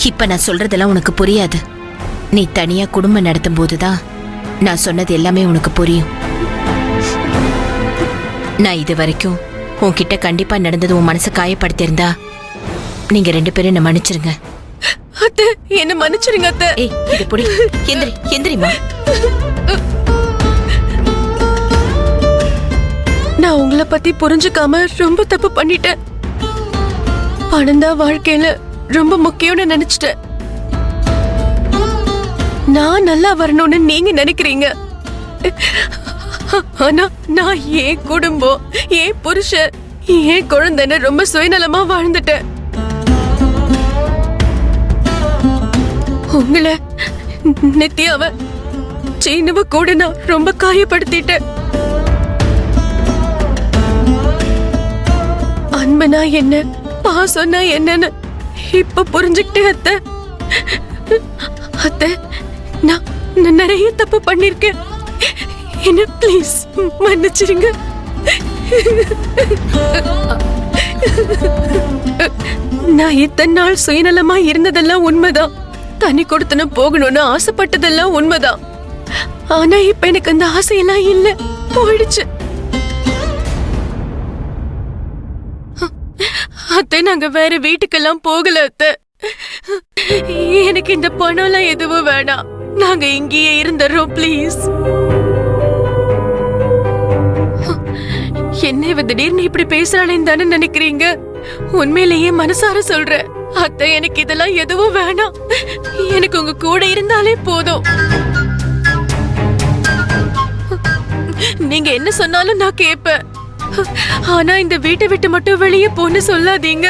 இப்ப நான் சொல்றதெல்லாம் உனக்கு புரியாது. நீ தனியா குடும்பம் நடத்தும் போதுதான் நான் சொன்னது எல்லாமே உனக்கு புரியும். நான் இது வரைக்கும் உன்கிட்ட கண்டிப்பா நடந்தது உன் மனசை காயப்படுத்திருந்தா நீங்க 2 பேரும் என்ன மன்னிச்சிருங்க. அத்தை, என்ன மன்னிச்சிருங்க அத்தை. ஏய், இது புடி. எந்திரி, எந்திரிமா. நான் உங்களை பத்தி புரிஞ்சுக்காம ரொம்ப தப்பு பண்ணிட்டேன். பணம் தான் வாழ்க்கையில ரொம்ப முக்கியம்னு நினைச்சிட்டேன். நான் நல்லா வரணும்னு நீங்க நினைக்கிறீங்க. ஆனா நான் ஏன் குடும்பம், ஏன் புருஷன், ஏன் குழந்தைன்னு ரொம்ப சுயநலமா வாழ்ந்துட்டேன். உங்களை, நித்யாவ, சீனுவ கூட நான் ரொம்ப காயப்படுத்திட்டேன். அன்புனா என்ன, பாசம்னா என்னன்னு இப்ப புரிஞ்சுக்கிட்டே அத்தை. அத்தை, நான் நிறைய தப்பு பண்ணிருக்கேன். என்ன ப்ளீஸ் மன்னிச்சிருங்க. நான் இத்தனை நாள் சுயநலமா இருந்ததெல்லாம் உண்மைதான். தனி கொடுத்தன போகணும்னு ஆசைப்பட்டதெல்லாம் உண்மைதான். ஆனா இப்ப எனக்கு அந்த ஆசையெல்லாம் இல்ல, போயிடுச்சு. அத்தை, நாங்க வேற வீட்டுக்கெல்லாம் போகல அத்தை. எனக்கு இந்த பணம் எல்லாம் எதுவும் வேணாம். நாங்க இங்கேயே இருந்துறோம் ப்ளீஸ். என்ன இவ திடீர்னு இப்படி பேசுறாளேன்னு தானே நினைக்கிறீங்க? உண்மையிலேயே மனசார சொல்றேன் அத்தை, எனக்கு இதெல்லாம் எதுவும் வேணாம். எனக்கு உங்க கூட இருந்தாலே போதும். நீங்க என்ன சொன்னாலும் நான் கேட்பேன். ஆனா இந்த வீட்டை விட்டு மட்டும் வெளியே போன்னு சொல்லாதீங்க.